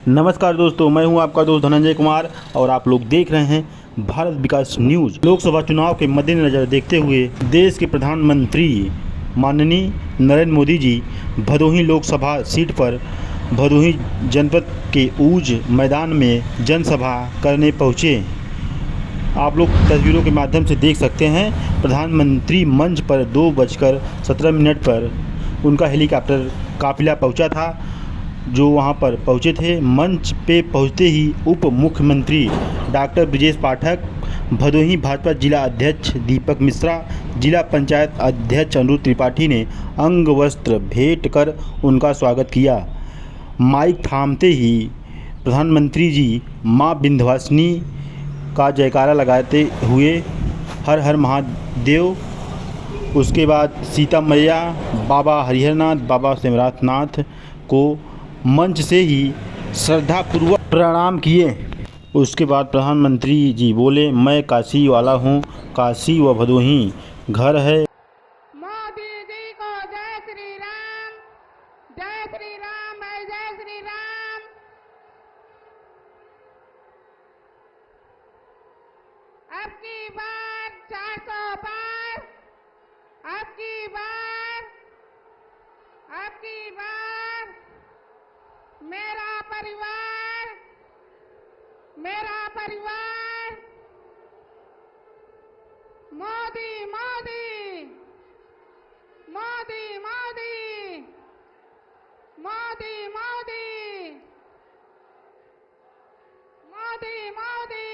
नमस्कार दोस्तों, मैं हूं आपका दोस्त धनंजय कुमार और आप लोग देख रहे हैं भारत विकास न्यूज। लोकसभा चुनाव के मद्देनजर देखते हुए देश के प्रधानमंत्री माननीय नरेंद्र मोदी जी भदोही लोकसभा सीट पर भदोही जनपद के ऊज मैदान में जनसभा करने पहुंचे। आप लोग तस्वीरों के माध्यम से देख सकते हैं, प्रधानमंत्री मंच पर 2:17 पर उनका हेलीकॉप्टर काफिला पहुंचा था, जो वहां पर पहुंचे थे। मंच पे पहुंचते ही उप मुख्यमंत्री डॉक्टर ब्रजेश पाठक, भदोही भाजपा जिला अध्यक्ष दीपक मिश्रा, जिला पंचायत अध्यक्ष अनिरुद्ध त्रिपाठी ने अंग वस्त्र भेंट कर उनका स्वागत किया। माइक थामते ही प्रधानमंत्री जी मां विंध्यवासिनी का जयकारा लगाते हुए हर हर महादेव, उसके बाद सीता मैया, बाबा हरिहरनाथ, बाबा सिमरनाथ को मंच से ही श्रद्धापूर्वक प्रणाम किए। उसके बाद प्रधानमंत्री जी बोले, मैं काशी वाला हूँ, काशी व भदोही घर है। मोदी जी को जय श्री राम, जय श्री राम, जय श्री राम। अब की बार 400 पार, अब की बार मेरा परिवार, मोदी मोदी मोदी मोदी मोदी मोदी मोदी मोदी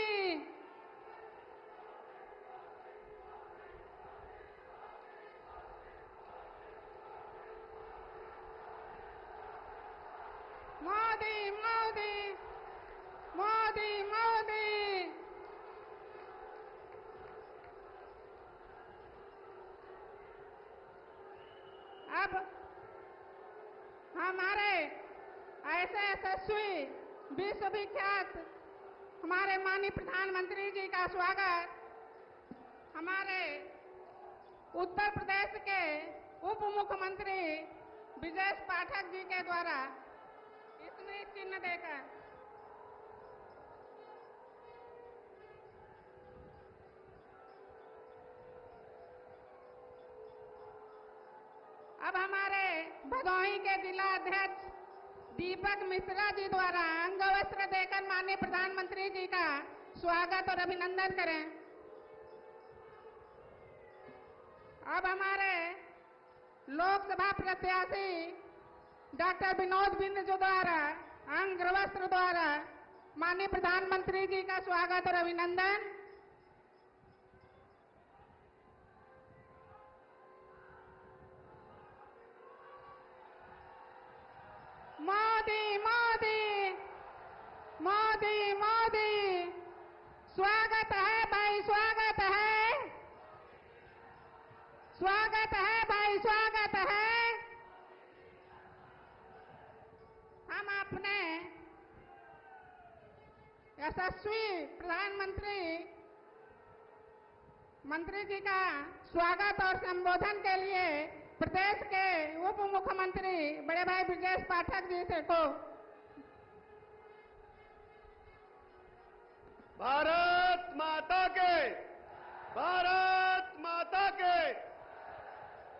मोदी मोदी मोदी मोदी। अब हमारे ऐसे यशस्वी विश्वविख्यात हमारे माननीय प्रधानमंत्री जी का स्वागत हमारे उत्तर प्रदेश के उप मुख्यमंत्री ब्रजेश पाठक जी के द्वारा स्मृति चिन्ह देकर। अब हमारे भदोही के जिला अध्यक्ष दीपक मिश्रा जी द्वारा अंग वस्त्र देकर माननीय प्रधानमंत्री जी का स्वागत और अभिनंदन करें। अब हमारे लोकसभा प्रत्याशी डॉक्टर विनोद बिंद जी द्वारा अंग वस्त्र द्वारा माननीय प्रधानमंत्री जी का स्वागत और अभिनंदन। मोदी मोदी मोदी मोदी, स्वागत है भाई, स्वागत है, स्वागत है भाई, स्वागत है। हम अपने यशस्वी मंत्री जी का स्वागत और संबोधन के लिए प्रदेश के उप मुख्यमंत्री बड़े भाई ब्रजेश पाठक जी से को भारत माता के, भारत माता के।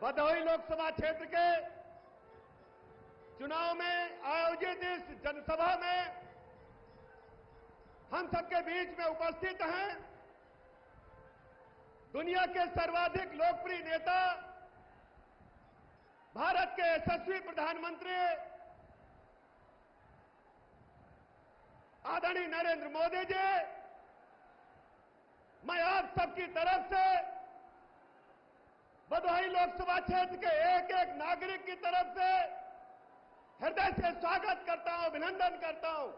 भदोही लोकसभा क्षेत्र के चुनाव में आयोजित इस जनसभा में हम सबके बीच में उपस्थित हैं दुनिया के सर्वाधिक लोकप्रिय नेता, भारत के यशस्वी प्रधानमंत्री आदरणीय नरेंद्र मोदी जी। मैं आप सबकी तरफ से भदोही लोकसभा क्षेत्र के एक एक नागरिक की तरफ से हृदय से स्वागत करता हूं, अभिनंदन करता हूं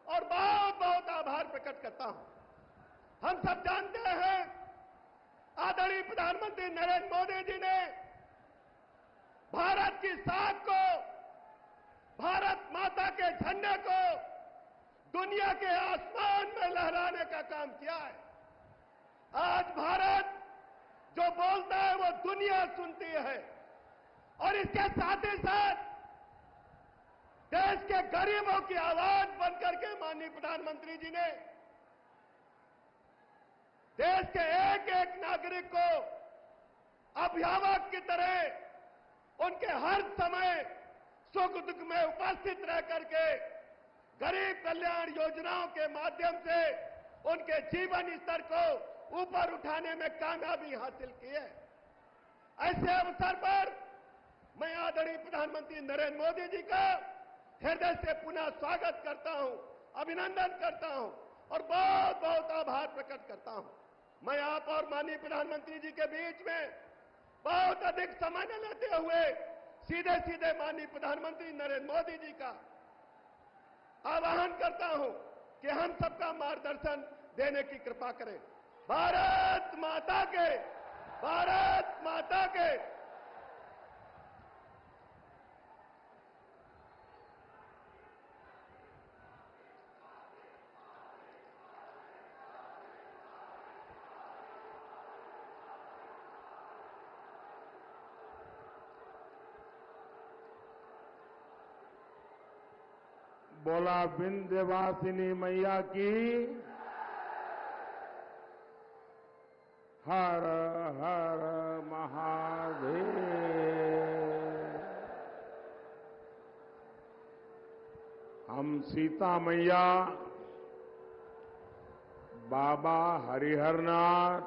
और बहुत बहुत आभार प्रकट करता हूं। हम सब जानते हैं आदरणीय प्रधानमंत्री नरेंद्र मोदी जी ने भारत की साख को, भारत माता के झंडे को दुनिया के आसमान में लहराने का काम किया है। आज भारत जो बोलता है वो दुनिया सुनती है और इसके साथ ही साथ देश के गरीबों की आवाज बनकर के माननीय प्रधानमंत्री जी ने देश के एक एक नागरिक को अभिभावक की तरह उनके हर समय सुख दुख में उपस्थित रह करके गरीब कल्याण योजनाओं के माध्यम से उनके जीवन स्तर को ऊपर उठाने में कामयाबी हासिल की है। ऐसे अवसर पर मैं आदरणीय प्रधानमंत्री नरेंद्र मोदी जी का हृदय से पुनः स्वागत करता हूं, अभिनंदन करता हूं और बहुत बहुत आभार प्रकट करता हूं। मैं आप और माननीय प्रधानमंत्री जी के बीच में बहुत अधिक समय न लेते हुए सीधे सीधे माननीय प्रधानमंत्री नरेंद्र मोदी जी का आह्वान करता हूं कि हम सबका मार्गदर्शन देने की कृपा करें। भारत माता के, भारत माता के। बोला विंध्यवासिनी मैया की। हर हर महादेव। हम सीता मैया, बाबा हरिहरनाथ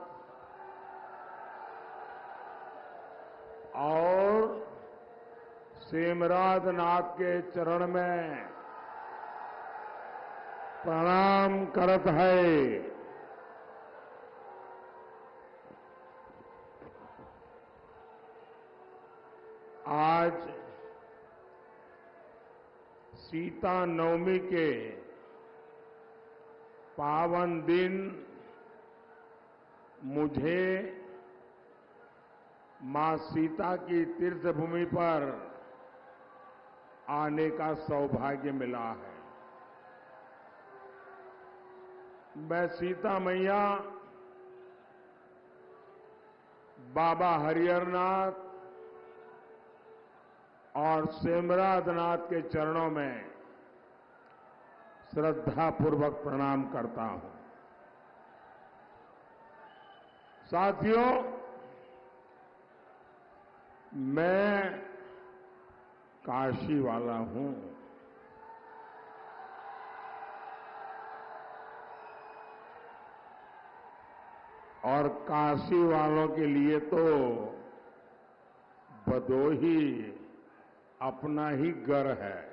और सेमराध नाथ के चरण में प्रणाम करत है। आज सीता नवमी के पावन दिन मुझे मां सीता की तीर्थभूमि पर आने का सौभाग्य मिला है। मैं सीता मैया, बाबा हरिहरनाथ और सेमराधनाथ के चरणों में श्रद्धापूर्वक प्रणाम करता हूं। साथियों, मैं काशी वाला हूं। और काशी वालों के लिए तो भदोही अपना ही घर है।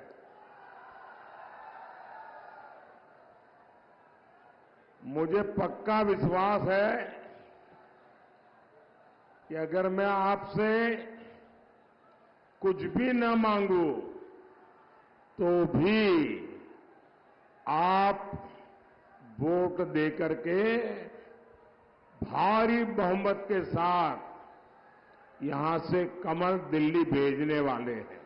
मुझे पक्का विश्वास है कि अगर मैं आपसे कुछ भी न मांगू तो भी आप वोट देकर के भारी बहुमत के साथ यहां से कमल दिल्ली भेजने वाले हैं।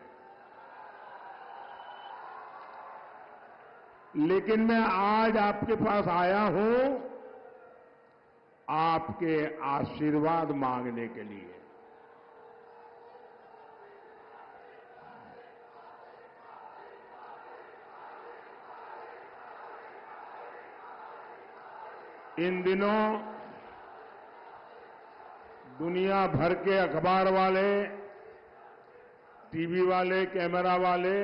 लेकिन मैं आज आपके पास आया हूं आपके आशीर्वाद मांगने के लिए। इन दिनों दुनिया भर के अखबार वाले, टीवी वाले, कैमरा वाले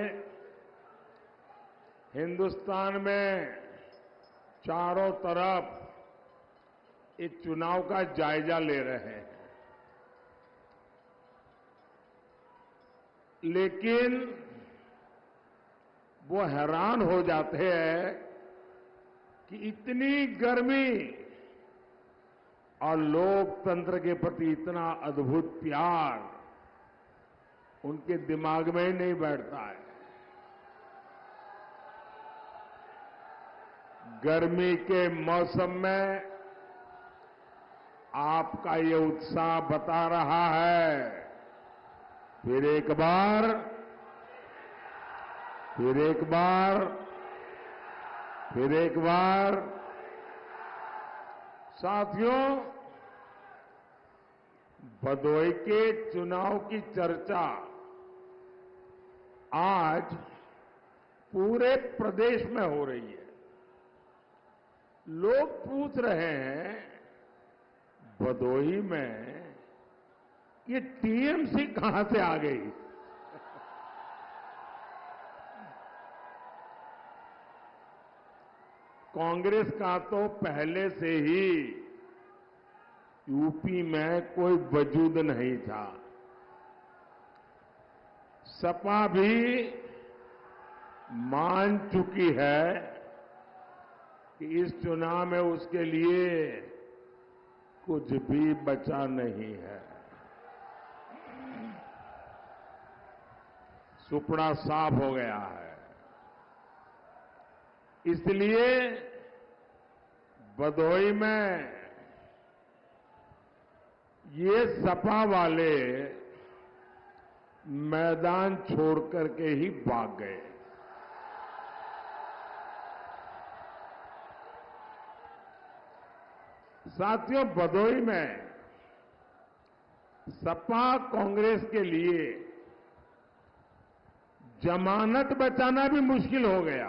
हिंदुस्तान में चारों तरफ इस चुनाव का जायजा ले रहे हैं। लेकिन वो हैरान हो जाते हैं कि इतनी गर्मी और लोकतंत्र के प्रति इतना अद्भुत प्यार उनके दिमाग में ही नहीं बैठता है। गर्मी के मौसम में आपका ये उत्साह बता रहा है। फिर एक बार, फिर एक बार, फिर एक बार। साथियों, भदोही के चुनाव की चर्चा आज पूरे प्रदेश में हो रही है। लोग पूछ रहे हैं भदोही में ये टीएमसी कहां से आ गई। कांग्रेस का तो पहले से ही यूपी में कोई वजूद नहीं था। सपा भी मान चुकी है कि इस चुनाव में उसके लिए कुछ भी बचा नहीं है। सुपड़ा साफ हो गया है। इसलिए भदोही में ये सपा वाले मैदान छोड़ करके ही भाग गए। साथियों, भदोही में सपा कांग्रेस के लिए जमानत बचाना भी मुश्किल हो गया।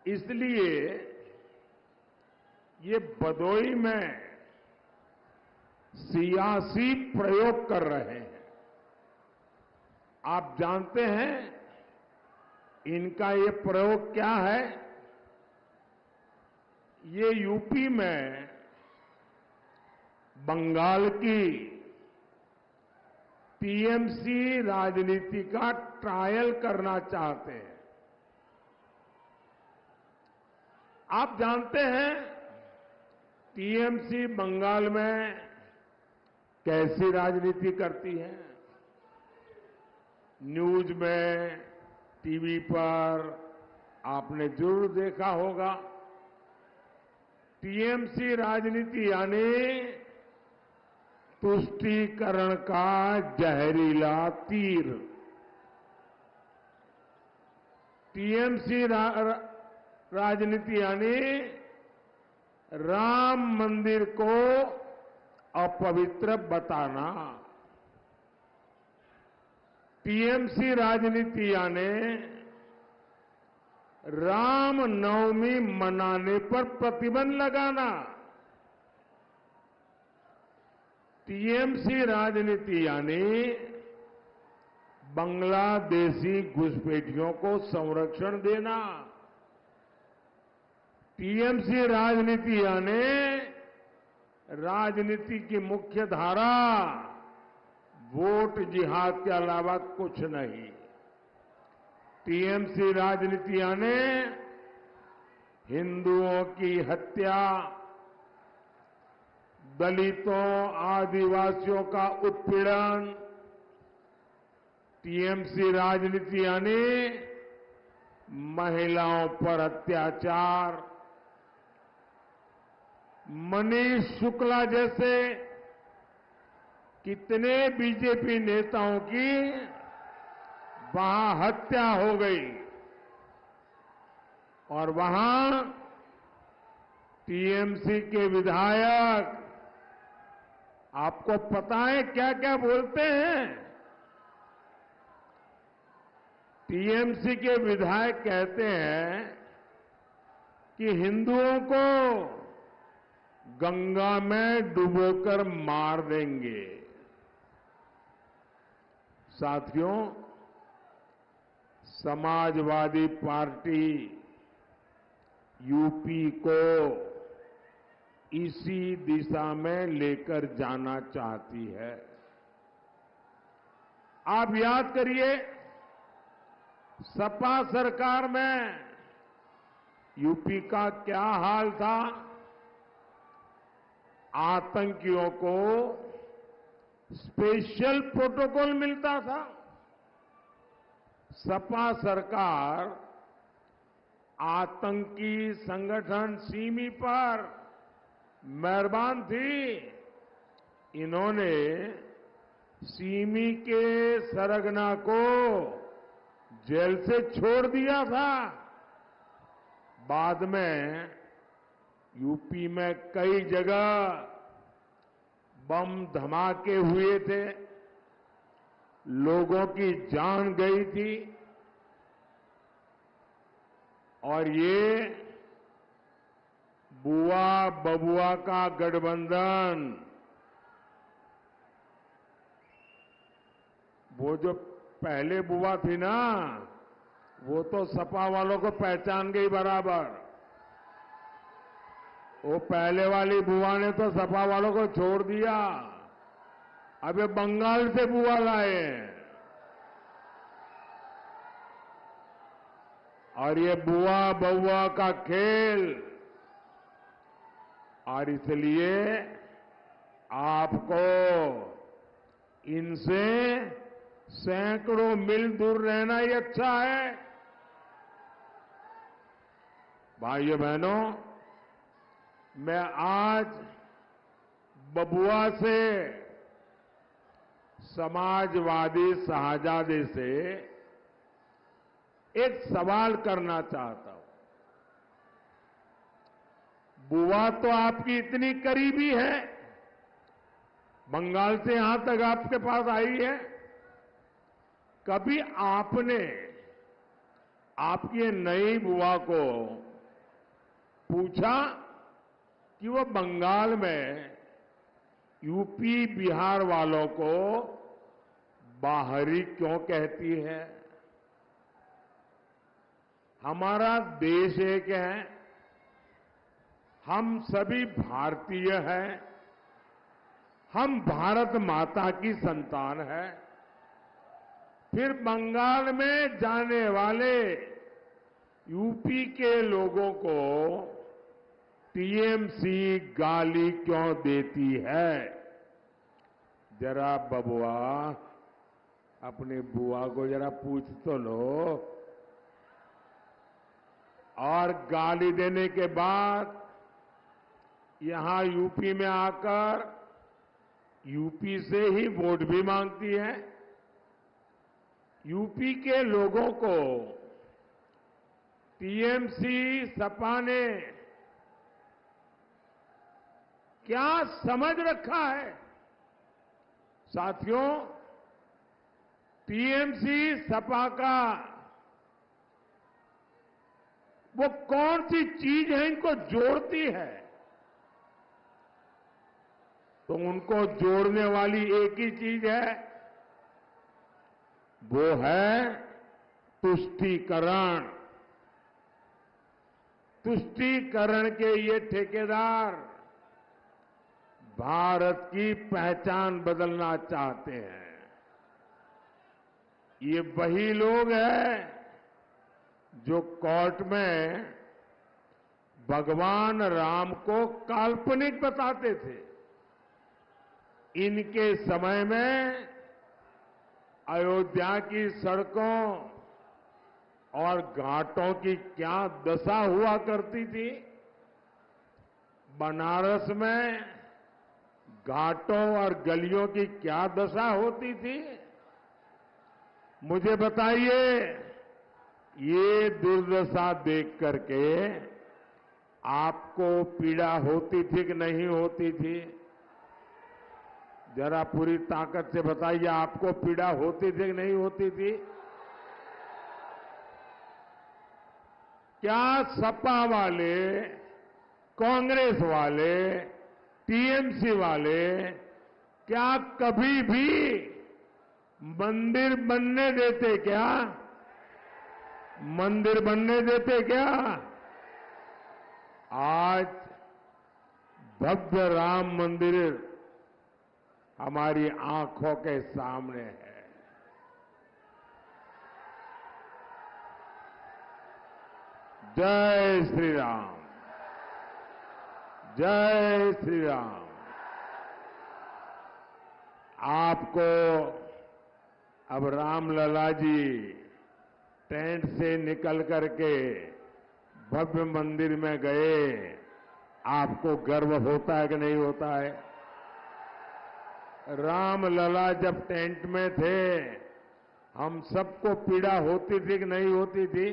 इसलिए ये भदोही में सियासी प्रयोग कर रहे हैं। आप जानते हैं इनका ये प्रयोग क्या है? ये यूपी में बंगाल की टीएमसी राजनीति का ट्रायल करना चाहते हैं। आप जानते हैं टीएमसी बंगाल में कैसी राजनीति करती है। न्यूज में, टीवी पर आपने जरूर देखा होगा। टीएमसी राजनीति यानी तुष्टीकरण का जहरीला तीर। टीएमसी राजनीति यानी राम मंदिर को अपवित्र बताना। टीएमसी राजनीति यानी राम नवमी मनाने पर प्रतिबंध लगाना। टीएमसी राजनीति यानी बांग्लादेशी घुसपैठियों को संरक्षण देना। टीएमसी राजनीति यानी राजनीति की मुख्य धारा वोट जिहाद के अलावा कुछ नहीं। टीएमसी राजनीति यानी हिंदुओं की हत्या, दलितों, आदिवासियों का उत्पीड़न। टीएमसी राजनीति यानी महिलाओं पर अत्याचार। मनीष शुक्ला जैसे कितने बीजेपी नेताओं की वहां हत्या हो गई और वहां टीएमसी के विधायक आपको पता है क्या क्या बोलते हैं? टीएमसी के विधायक कहते हैं कि हिंदुओं को गंगा में डुबोकर मार देंगे। साथियों, समाजवादी पार्टी यूपी को इसी दिशा में लेकर जाना चाहती है। आप याद करिए, सपा सरकार में यूपी का क्या हाल था। आतंकियों को स्पेशल प्रोटोकॉल मिलता था। सपा सरकार आतंकी संगठन सिमी पर मेहरबान थी। इन्होंने सिमी के सरगना को जेल से छोड़ दिया था। बाद में यूपी में कई जगह बम धमाके हुए थे। लोगों की जान गई थी और ये बुआ बबुआ का गठबंधन, वो जो पहले बुआ थी ना, वो तो सपा वालों को पहचान गई बराबर। वो पहले वाली बुआ ने तो सपा वालों को छोड़ दिया। अब ये बंगाल से बुआ लाए हैं और ये बुआ बउआ का खेल, और इसलिए आपको इनसे सैकड़ों मील दूर रहना ही अच्छा है। भाइयों बहनों, मैं आज बबुआ से, समाजवादी शाहजादे से एक सवाल करना चाहता हूं। बुआ तो आपकी इतनी करीबी है, बंगाल से यहां तक आपके पास आई है। कभी आपने आपकी नई बुआ को पूछा कि वो बंगाल में यूपी बिहार वालों को बाहरी क्यों कहती है? हमारा देश एक है, हम सभी भारतीय हैं, हम भारत माता की संतान हैं। फिर बंगाल में जाने वाले यूपी के लोगों को टीएमसी गाली क्यों देती है? जरा बबुआ अपनी बुआ को जरा पूछ तो लो। और गाली देने के बाद यहां यूपी में आकर यूपी से ही वोट भी मांगती है। यूपी के लोगों को टीएमसी सपा ने क्या समझ रखा है? साथियों, टीएमसी सपा का वो कौन सी चीज है इनको जोड़ती है? तो उनको जोड़ने वाली एक ही चीज है, वो है तुष्टीकरण। तुष्टीकरण के ये ठेकेदार भारत की पहचान बदलना चाहते हैं। ये वही लोग हैं जो कोर्ट में भगवान राम को काल्पनिक बताते थे। इनके समय में अयोध्या की सड़कों और घाटों की क्या दशा हुआ करती थी? बनारस में घाटों और गलियों की क्या दशा होती थी? मुझे बताइए, ये दुर्दशा देख करके आपको पीड़ा होती थी कि नहीं होती थी? जरा पूरी ताकत से बताइए, आपको पीड़ा होती थी कि नहीं होती थी? क्या सपा वाले, कांग्रेस वाले, टीएमसी वाले क्या कभी भी मंदिर बनने देते क्या? मंदिर बनने देते क्या? आज भव्य राम मंदिर हमारी आंखों के सामने है। जय श्री राम, जय श्री राम। आपको अब रामलला जी टेंट से निकल करके भव्य मंदिर में गए, आपको गर्व होता है कि नहीं होता है? रामलला जब टेंट में थे, हम सबको पीड़ा होती थी कि नहीं होती थी?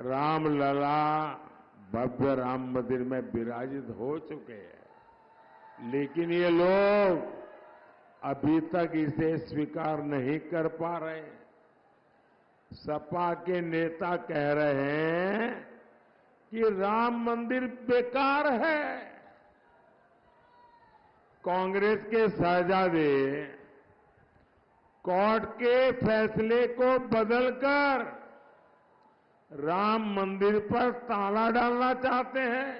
रामलला भव्य राम मंदिर में विराजित हो चुके हैं, लेकिन ये लोग अभी तक इसे स्वीकार नहीं कर पा रहे। सपा के नेता कह रहे हैं कि राम मंदिर बेकार है। कांग्रेस के शहजादे कोर्ट के फैसले को बदलकर राम मंदिर पर ताला डालना चाहते हैं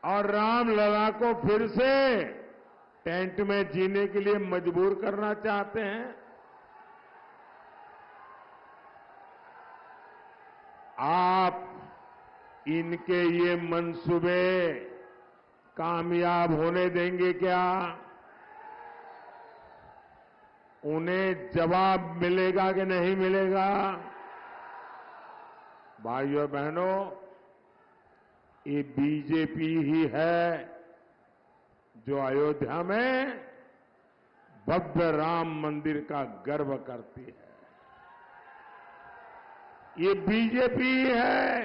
और रामलला को फिर से टेंट में जीने के लिए मजबूर करना चाहते हैं। आप इनके ये मंसूबे कामयाब होने देंगे क्या? उन्हें जवाब मिलेगा कि नहीं मिलेगा? भाइयों बहनों, ये बीजेपी ही है जो अयोध्या में भव्य राम मंदिर का गर्व करती है। ये बीजेपी ही है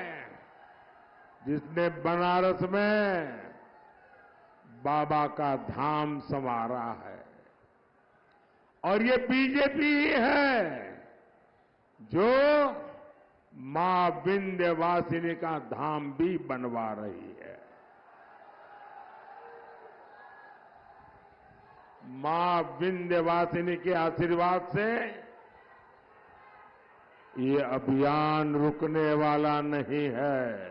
जिसने बनारस में बाबा का धाम संवारा है। और ये बीजेपी ही है जो मां विंध्यवासिनी का धाम भी बनवा रही है। मां विंध्यवासिनी के आशीर्वाद से ये अभियान रुकने वाला नहीं है।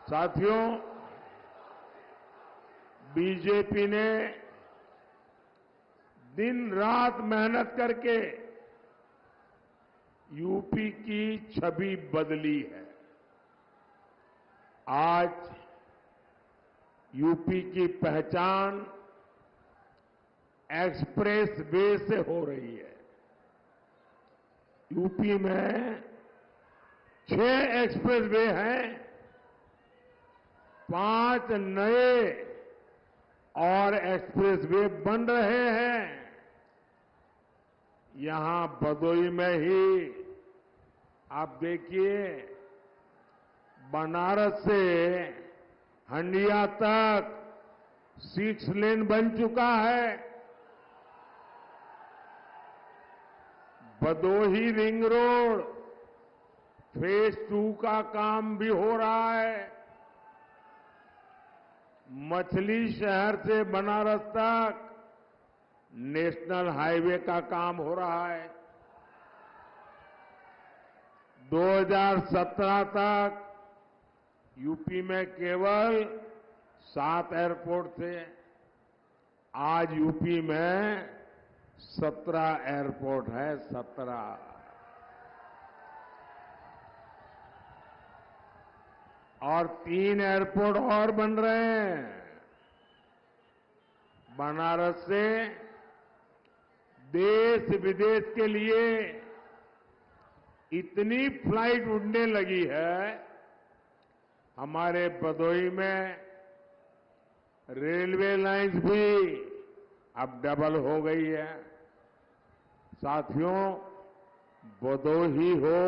साथियों, बीजेपी ने दिन रात मेहनत करके यूपी की छवि बदली है। आज यूपी की पहचान एक्सप्रेस वे से हो रही है। यूपी में 6 एक्सप्रेस वे हैं, 5 नए और एक्सप्रेस वे बन रहे हैं। यहां भदोही में ही आप देखिए, बनारस से हंडिया तक 6 लेन बन चुका है। भदोही रिंग रोड फेज 2 का काम भी हो रहा है। मछली शहर से बनारस तक नेशनल हाईवे का काम हो रहा है। 2017 तक यूपी में केवल 7 एयरपोर्ट थे। आज यूपी में 17 एयरपोर्ट है, 17। और 3 एयरपोर्ट और बन रहे हैं। बनारस से देश विदेश के लिए इतनी फ्लाइट उड़ने लगी है। हमारे भदोही में रेलवे लाइंस भी अब डबल हो गई है। साथियों, भदोही हो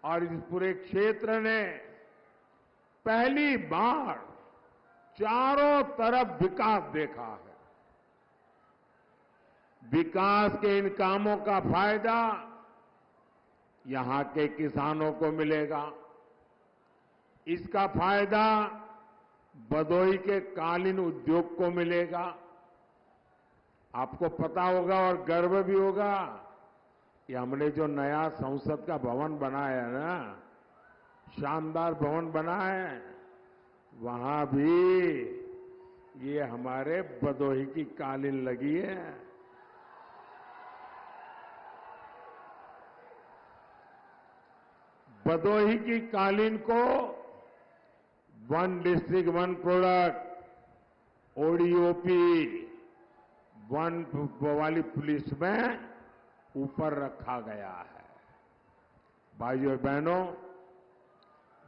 और इस पूरे क्षेत्र ने पहली बार चारों तरफ विकास देखा है। विकास के इन कामों का फायदा यहां के किसानों को मिलेगा। इसका फायदा भदोही के कालीन उद्योग को मिलेगा। आपको पता होगा और गर्व भी होगा कि हमने जो नया संसद का भवन बनाया है ना, शानदार भवन बना है, वहां भी ये हमारे भदोही की कालीन लगी है। भदोही की कालीन को 1 डिस्ट्रिक्ट 1 प्रोडक्ट ओडीओपी 1 वाली पुलिस में ऊपर रखा गया है। भाइयों बहनों,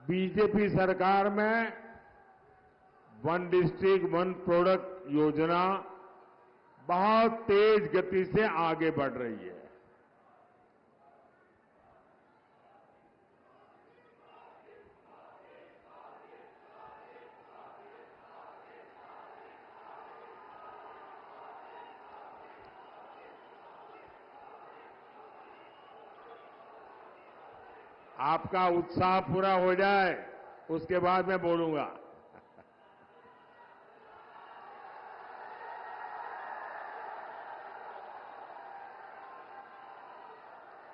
बीजेपी सरकार में 1 डिस्ट्रिक्ट 1 प्रोडक्ट योजना बहुत तेज गति से आगे बढ़ रही है। आपका उत्साह पूरा हो जाए उसके बाद मैं बोलूंगा।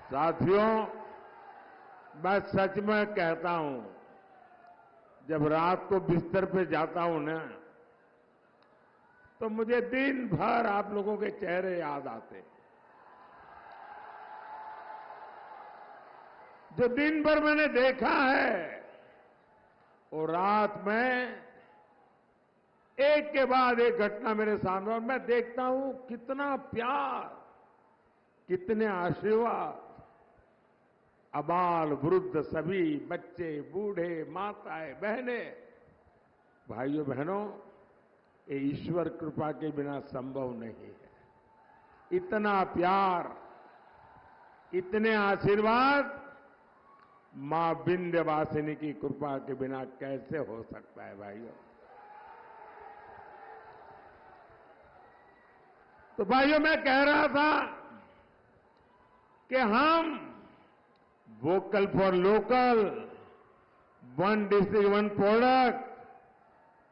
साथियों, मैं सच में कहता हूं, जब रात को बिस्तर पे जाता हूं ना, तो मुझे दिन भर आप लोगों के चेहरे याद आते हैं। जो दिन भर मैंने देखा है, वो रात में एक के बाद एक घटना मेरे सामने, और मैं देखता हूं कितना प्यार, कितने आशीर्वाद, अबाल वृद्ध सभी, बच्चे, बूढ़े, माताएं, बहनें, भाइयों बहनों, ये ईश्वर कृपा के बिना संभव नहीं है। इतना प्यार, इतने आशीर्वाद मां विंध्यवासिनी की कृपा के बिना कैसे हो सकता है भाइयों। तो भाइयों, मैं कह रहा था कि हम vocal for local, one district one product,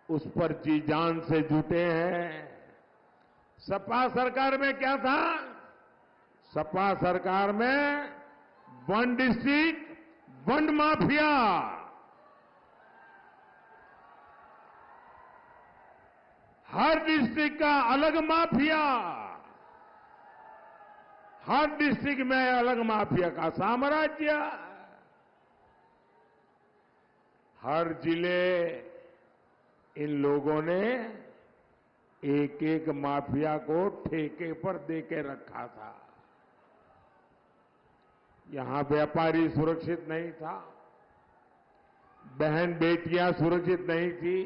उस पर जी जान से जुटे हैं। सपा सरकार में क्या था? सपा सरकार में वन डिस्ट्रिक्ट वन माफिया, हर डिस्ट्रिक्ट का अलग माफिया, हर डिस्ट्रिक्ट में अलग माफिया का साम्राज्य, हर जिले इन लोगों ने एक एक माफिया को ठेके पर देके रखा था। यहां व्यापारी सुरक्षित नहीं था, बहन बेटियां सुरक्षित नहीं थी,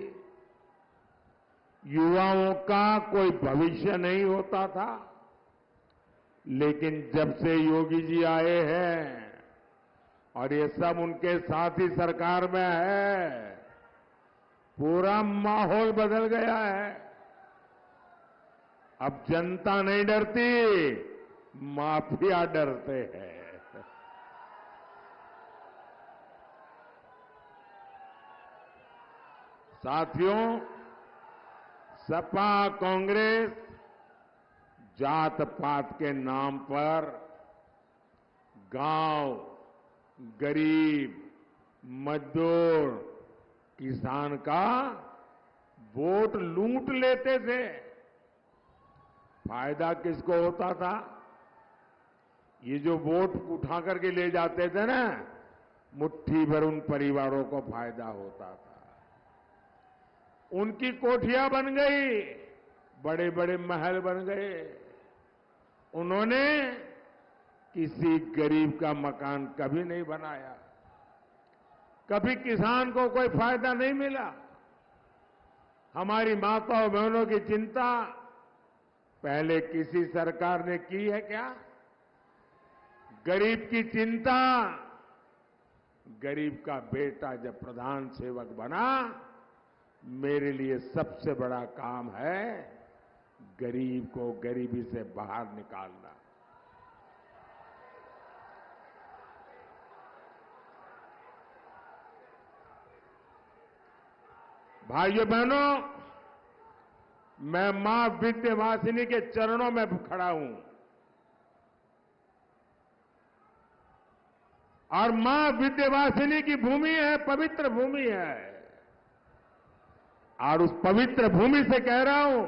युवाओं का कोई भविष्य नहीं होता था। लेकिन जब से योगी जी आए हैं और ये सब उनके साथी सरकार में है, पूरा माहौल बदल गया है। अब जनता नहीं डरती, माफिया डरते हैं। साथियों, सपा कांग्रेस जात पात के नाम पर गांव, गरीब, मजदूर, किसान का वोट लूट लेते थे। फायदा किसको होता था? ये जो वोट उठा करके ले जाते थे ना, मुट्ठी भर उन परिवारों को फायदा होता था। उनकी कोठियां बन गई, बड़े बड़े महल बन गए। उन्होंने किसी गरीब का मकान कभी नहीं बनाया, कभी किसान को कोई फायदा नहीं मिला। हमारी माताओं बहनों की चिंता पहले किसी सरकार ने की है क्या? गरीब की चिंता, गरीब का बेटा जब प्रधान सेवक बना, मेरे लिए सबसे बड़ा काम है गरीब को गरीबी से बाहर निकालना। भाइयों बहनों, मैं मां विंध्यवासिनी के चरणों में खड़ा हूं और मां विंध्यवासिनी की भूमि है, पवित्र भूमि है। और उस पवित्र भूमि से कह रहा हूं,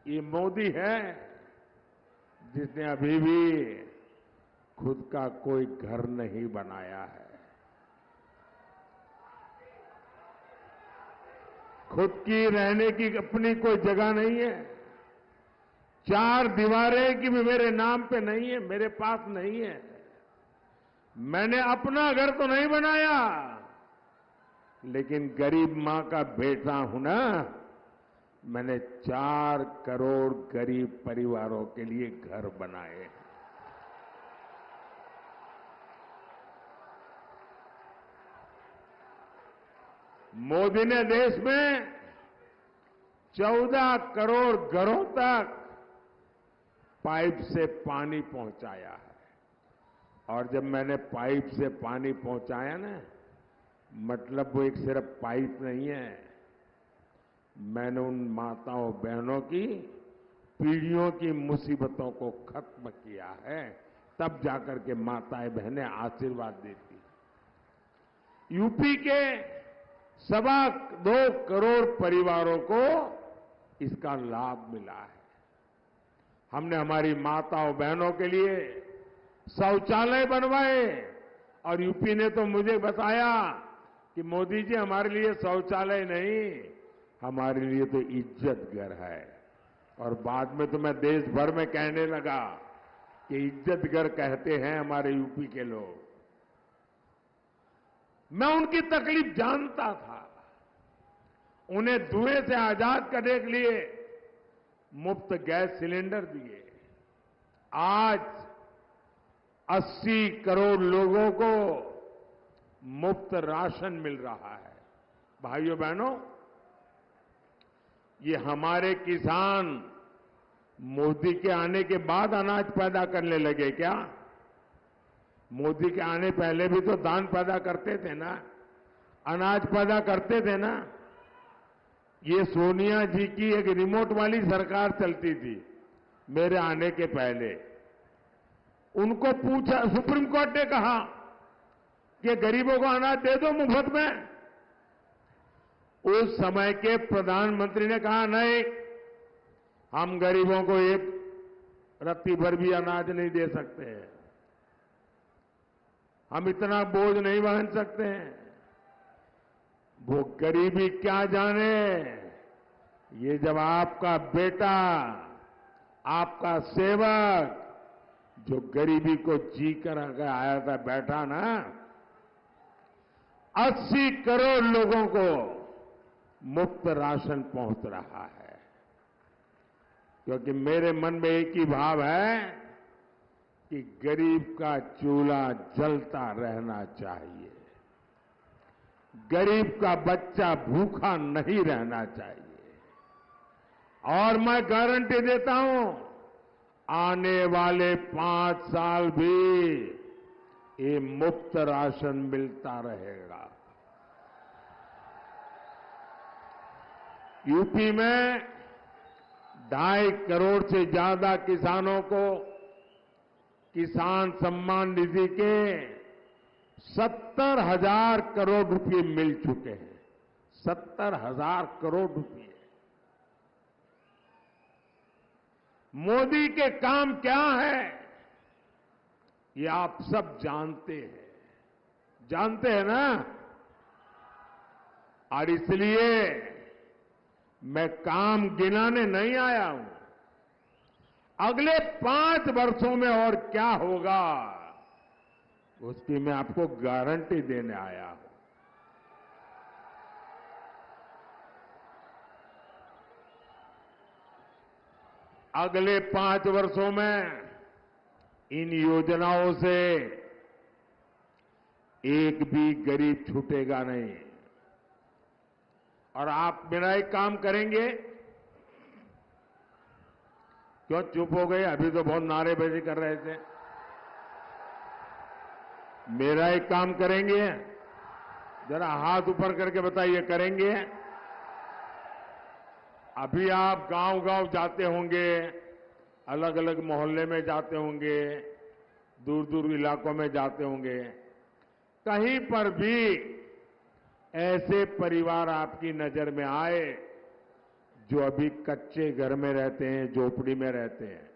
ये मोदी है जिसने अभी भी खुद का कोई घर नहीं बनाया है, खुद की रहने की अपनी कोई जगह नहीं है। चार दीवारें की भी मेरे नाम पे नहीं है, मेरे पास नहीं है। मैंने अपना घर तो नहीं बनाया, लेकिन गरीब मां का बेटा हूं ना, मैंने 4 करोड़ गरीब परिवारों के लिए घर बनाए हैं। मोदी ने देश में 14 करोड़ घरों तक पाइप से पानी पहुंचाया है। और जब मैंने पाइप से पानी पहुंचाया ना, मतलब वो एक सिर्फ पाइप नहीं है, मैंने उन माताओं बहनों की पीढ़ियों की मुसीबतों को खत्म किया है। तब जाकर के माताएं बहनें आशीर्वाद देती। यूपी के 2.25 करोड़ परिवारों को इसका लाभ मिला है। हमने हमारी माताओं बहनों के लिए शौचालय बनवाए और यूपी ने तो मुझे बताया कि मोदी जी हमारे लिए शौचालय नहीं, हमारे लिए तो इज्जत घर है। और बाद में तो मैं देश भर में कहने लगा कि इज्जत घर कहते हैं हमारे यूपी के लोग। मैं उनकी तकलीफ जानता था। उन्हें धुएं से आजाद करने के लिए मुफ्त गैस सिलेंडर दिए। आज 80 करोड़ लोगों को मुफ्त राशन मिल रहा है। भाइयों बहनों, ये हमारे किसान मोदी के आने के बाद अनाज पैदा करने लगे क्या? मोदी के आने पहले भी तो धान पैदा करते थे ना, अनाज पैदा करते थे ना। ये सोनिया जी की एक रिमोट वाली सरकार चलती थी मेरे आने के पहले। उनको पूछा, सुप्रीम कोर्ट ने कहा कि गरीबों को अनाज दे दो मुफ्त में। उस समय के प्रधानमंत्री ने कहा नहीं, हम गरीबों को एक रत्ती भर भी अनाज नहीं दे सकते हैं, हम इतना बोझ नहीं वहन सकते हैं। वो गरीबी क्या जाने, ये जब आपका बेटा, आपका सेवक जो गरीबी को जी कर आया था बैठा ना, 80 करोड़ लोगों को मुफ्त राशन पहुंच रहा है। क्योंकि मेरे मन में एक ही भाव है कि गरीब का चूल्हा जलता रहना चाहिए, गरीब का बच्चा भूखा नहीं रहना चाहिए। और मैं गारंटी देता हूं, आने वाले 5 साल भी ये मुफ्त राशन मिलता रहेगा। यूपी में 2.5 करोड़ से ज्यादा किसानों को किसान सम्मान निधि के 70,000 करोड़ रुपए मिल चुके हैं। 70,000 करोड़ रुपए। मोदी के काम क्या है ये आप सब जानते हैं ना। और इसलिए मैं काम गिनाने नहीं आया हूं, अगले 5 वर्षों में और क्या होगा उसकी मैं आपको गारंटी देने आया हूं। अगले 5 वर्षों में इन योजनाओं से एक भी गरीब छूटेगा नहीं। और आप मेरा एक काम करेंगे, क्यों चुप हो गए? अभी तो बहुत नारेबाजी कर रहे थे। मेरा एक काम करेंगे, जरा हाथ ऊपर करके बताइए, करेंगे? अभी आप गांव-गांव जाते होंगे, अलग अलग मोहल्ले में जाते होंगे, दूर दूर इलाकों में जाते होंगे, कहीं पर भी ऐसे परिवार आपकी नजर में आए जो अभी कच्चे घर में रहते हैं, झोपड़ी में रहते हैं,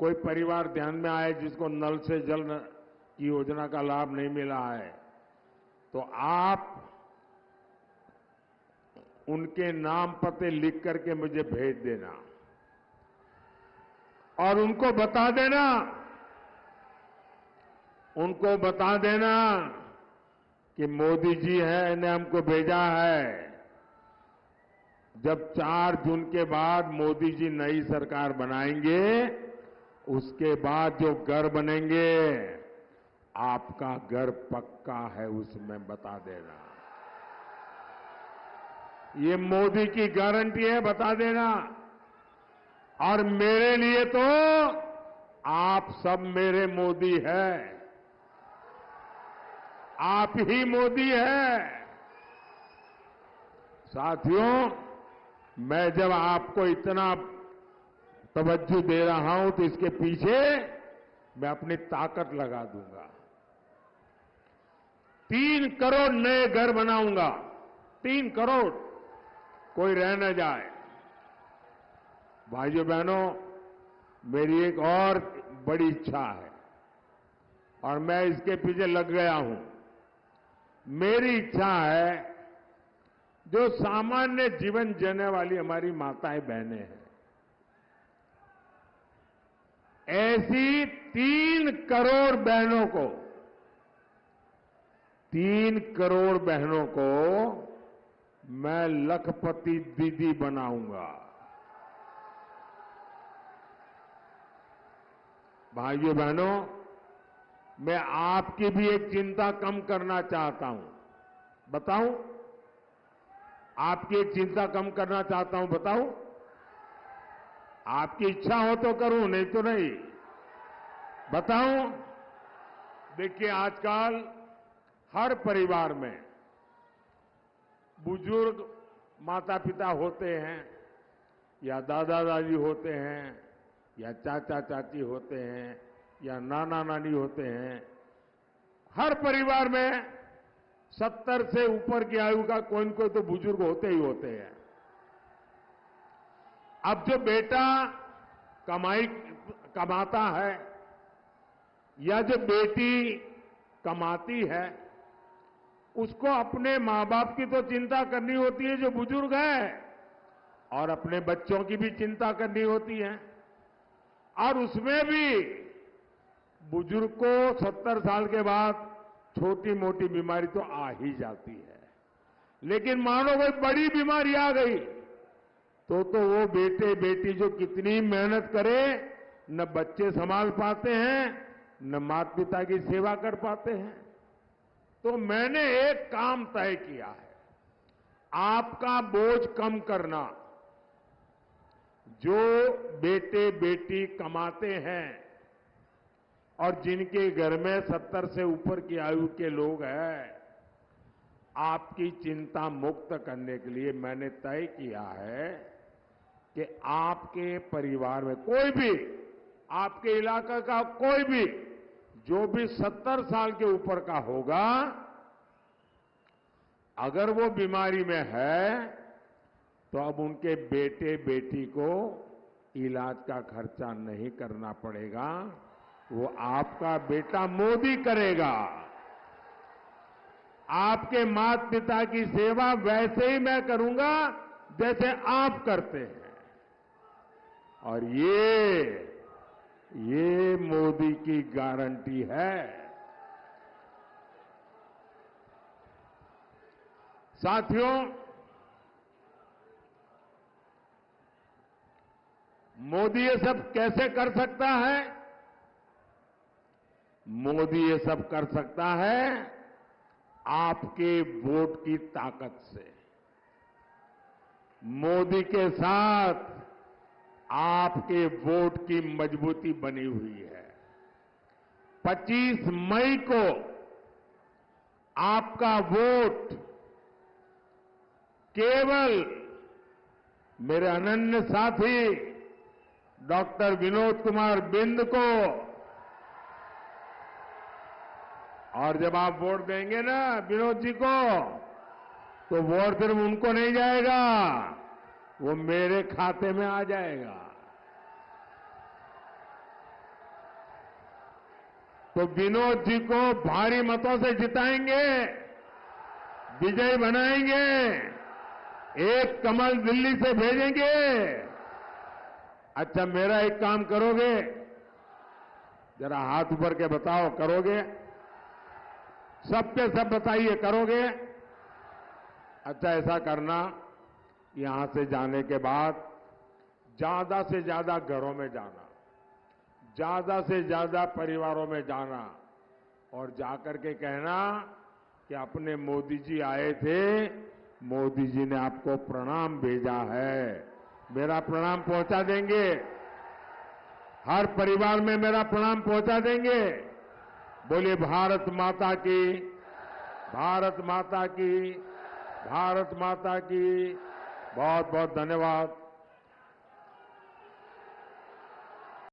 कोई परिवार ध्यान में आए जिसको नल से जल की योजना का लाभ नहीं मिला है, तो आप उनके नाम पते लिख करके मुझे भेज देना और उनको बता देना कि मोदी जी है, ने हमको भेजा है, जब 4 जून के बाद मोदी जी नई सरकार बनाएंगे, उसके बाद जो घर बनेंगे, आपका घर पक्का है उसमें बता देना। ये मोदी की गारंटी है, बता देना। और मेरे लिए तो आप सब मेरे मोदी हैं, आप ही मोदी हैं। साथियों, मैं जब आपको इतना तवज्जो दे रहा हूं तो इसके पीछे मैं अपनी ताकत लगा दूंगा। 3 करोड़ नए घर बनाऊंगा, 3 करोड़, कोई रह न जाए। भाइयों बहनों, मेरी एक और बड़ी इच्छा है और मैं इसके पीछे लग गया हूं। मेरी इच्छा है, जो सामान्य जीवन जीने वाली हमारी माताएं बहनें हैं, ऐसी 3 करोड़ बहनों को, 3 करोड़ बहनों को मैं लखपति दीदी बनाऊंगा। भाइयों बहनों, मैं आपकी भी एक चिंता कम करना चाहता हूं। बताऊं? आपकी एक चिंता कम करना चाहता हूं, बताऊं? आपकी इच्छा हो तो करूं, नहीं तो नहीं। बताऊं? देखिए, आजकल हर परिवार में बुजुर्ग माता पिता होते हैं, या दादा दादी होते हैं, या चाचा चाची होते हैं, या नाना नानी होते हैं। हर परिवार में 70 से ऊपर की आयु का कोई न कोई तो बुजुर्ग होते ही होते हैं। अब जो बेटा कमाता है या जो बेटी कमाती है, उसको अपने मां बाप की तो चिंता करनी होती है जो बुजुर्ग है, और अपने बच्चों की भी चिंता करनी होती है। और उसमें भी बुजुर्ग को 70 साल के बाद छोटी मोटी बीमारी तो आ ही जाती है। लेकिन मानो कोई बड़ी बीमारी आ गई तो वो बेटे बेटी जो कितनी मेहनत करे, न बच्चे संभाल पाते हैं, न माता पिता की सेवा कर पाते हैं। तो मैंने एक काम तय किया है, आपका बोझ कम करना। जो बेटे बेटी कमाते हैं और जिनके घर में 70 से ऊपर की आयु के लोग हैं, आपकी चिंता मुक्त करने के लिए मैंने तय किया है कि आपके परिवार में कोई भी, आपके इलाका का कोई भी, जो भी 70 साल के ऊपर का होगा, अगर वो बीमारी में है तो अब उनके बेटे बेटी को इलाज का खर्चा नहीं करना पड़ेगा, वो आपका बेटा मोदी करेगा। आपके माता पिता की सेवा वैसे ही मैं करूंगा जैसे आप करते हैं। और ये मोदी की गारंटी है। साथियों, मोदी ये सब कैसे कर सकता है? मोदी ये सब कर सकता है आपके वोट की ताकत से। मोदी के साथ आपके वोट की मजबूती बनी हुई है। 25 मई को आपका वोट केवल मेरे अनन्य साथी डॉक्टर विनोद कुमार बिंद को, और जब आप वोट देंगे ना विनोद जी को, तो वोट सिर्फ उनको नहीं जाएगा, वो मेरे खाते में आ जाएगा। तो विनोद जी को भारी मतों से जिताएंगे, विजयी बनाएंगे, एक कमल दिल्ली से भेजेंगे। अच्छा, मेरा एक काम करोगे? जरा हाथ ऊपर के बताओ, करोगे? सबके सब बताइए, करोगे? अच्छा, ऐसा करना, यहां से जाने के बाद ज्यादा से ज्यादा घरों में जाना, ज्यादा से ज्यादा परिवारों में जाना और जाकर के कहना कि अपने मोदी जी आए थे, मोदी जी ने आपको प्रणाम भेजा है। मेरा प्रणाम पहुंचा देंगे, हर परिवार में मेरा प्रणाम पहुंचा देंगे। बोलिए भारत माता की, भारत माता की, भारत माता की। बहुत बहुत धन्यवाद।